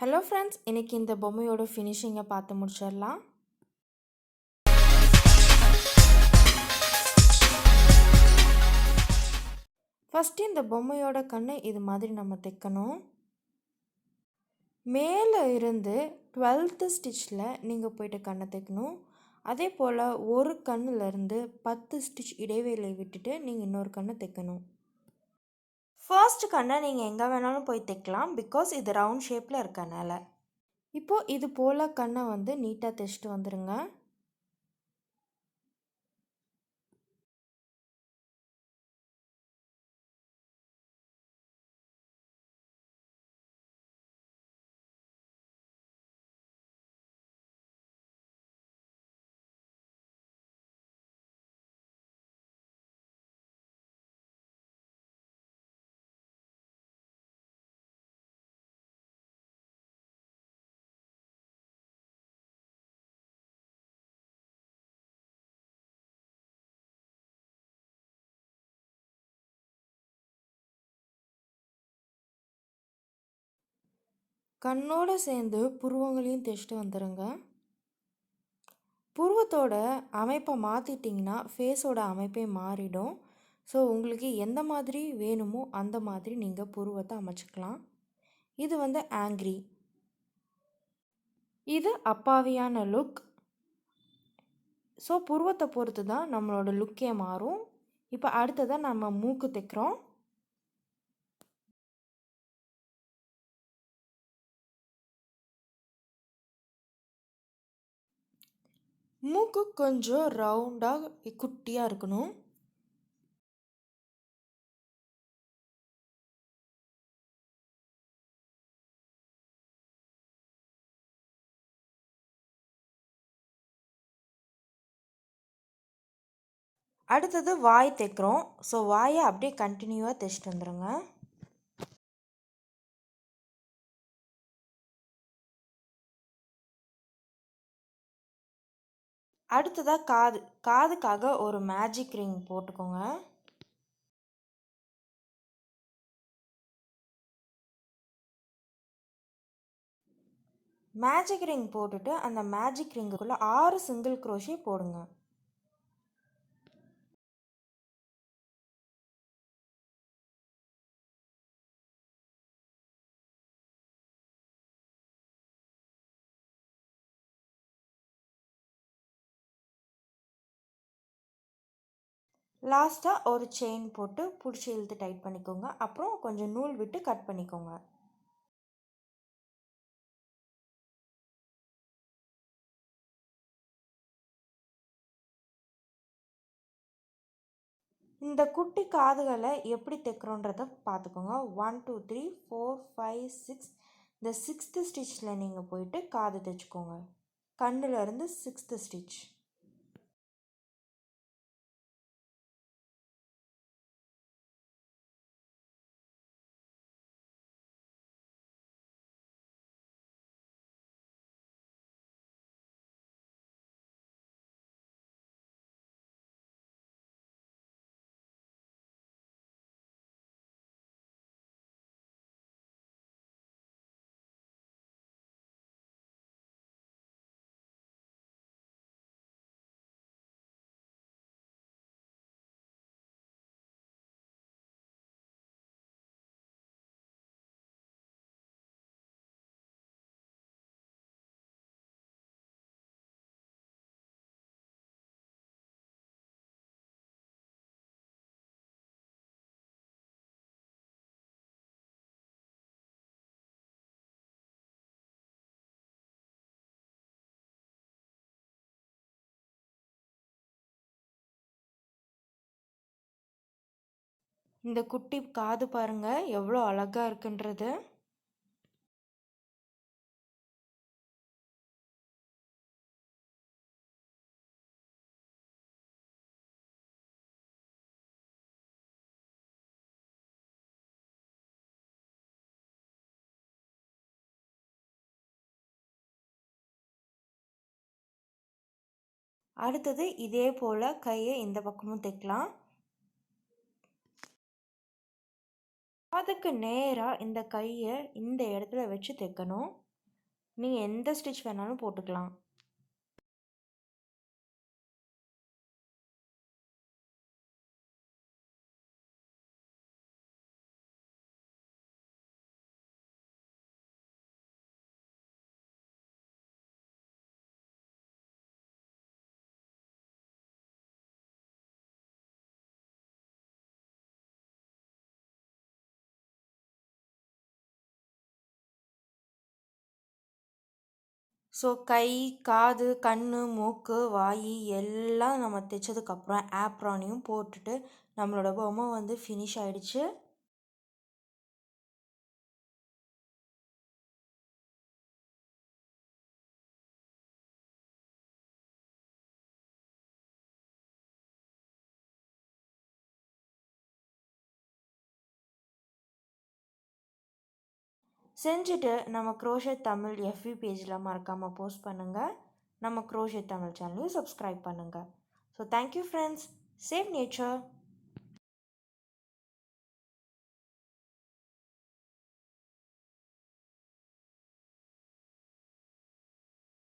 Hello friends, இன்றைக்கி இந்த பொம்மையோட ஃபினிஷிங்கை பார்த்து முடிச்சிடலாம். ஃபஸ்ட்டு இந்த பொம்மையோட கண்ணை இது மாதிரி நம்ம தைக்கணும். மேலே இருந்து 12th ஸ்டிச்சில் நீங்கள் போய்ட்டு கண்ணை தைக்கணும். அதே போல் ஒரு கண்ணிலேருந்து 10 ஸ்டிச் இடைவேளை விட்டுட்டு நீங்கள் இன்னொரு கண்ணை தைக்கணும். ஃபர்ஸ்ட் கண்ணை நீங்கள் எங்கே வேணாலும் போய் தைக்கலாம், பிகாஸ் இது ரவுண்ட் ஷேப்பில் இருக்கனால. இப்போது இது போல் கண்ணை நீட்டாக தைச்சிட்டு வந்துடுங்க. கண்ணோடு சேர்ந்து புருவங்களையும் தைச்சிட்டு வந்துடுங்க. புருவத்தோட அமைப்பை மாற்றிட்டிங்கன்னா ஃபேஸோட அமைப்பே மாறிடும். ஸோ உங்களுக்கு எந்த மாதிரி வேணுமோ அந்த மாதிரி நீங்கள் புருவத்தை அமைச்சிக்கலாம். இது ஆங்க்ரி, இது அப்பாவியான லுக். ஸோ புருவத்தை பொறுத்து தான் நம்மளோட லுக்கே மாறும். இப்போ அடுத்ததாக நம்ம மூக்கு தைக்கிறோம். மூக்கு கொஞ்சம் ரவுண்டாக குட்டியாக இருக்கணும். அடுத்தது வாய் தைக்கிறோம். ஸோ வாயை அப்படியே கண்டினியூவாக தைச்சிட்டு வந்துடுங்க. அடுத்ததாக காதுக்காக ஒரு மேஜிக் ரிங் போட்டுக்கோங்க. மேஜிக் ரிங் போட்டுட்டு அந்த மேஜிக் ரிங்குக்குள்ளே 6 சிங்கிள் க்ரோஷே போடுங்க. லாஸ்ட்டாக ஒரு செயின் போட்டு பிடிச்சி இழுத்து டைட் பண்ணிக்கோங்க. அப்புறம் கொஞ்சம் நூல் விட்டு கட் பண்ணிக்கோங்க. இந்த குட்டி காதுகளை எப்படி தைக்கிறோன்றதை பார்த்துக்கோங்க. 1 2 3 4 5 6 இந்த 6th ஸ்டிச்சில் நீங்கள் போயிட்டு காது தைச்சிக்கோங்க. கண்ணிலேருந்து 6th ஸ்டிச். இந்த குட்டி காது பாருங்க எவ்வளோ அழகாக இருக்குன்றது. அடுத்தது இதே போல் கையை இந்த பக்கமும் தைக்கலாம். அதுக்கு நேராக இந்த கையை இந்த இடத்துல வச்சு தைக்கணும். நீங்கள் எந்த ஸ்டிச் வேணாலும் போட்டுக்கலாம். ஸோ கை, காது, கண், மூக்கு, வாய் எல்லாம் நம்ம தைச்சதுக்கப்புறம் ஆப்ரானையும் போட்டுட்டு நம்மளோட பொம்மை வந்து ஃபினிஷ் ஆயிடுச்சு. செஞ்சுட்டு நம்ம க்ரோஷே தமிழ் எஃபி பேஜில் மறக்காமல் போஸ்ட் பண்ணுங்கள். நம்ம க்ரோஷே தமிழ் சேனலையும் சப்ஸ்கிரைப் பண்ணுங்கள். So thank you friends. Save nature.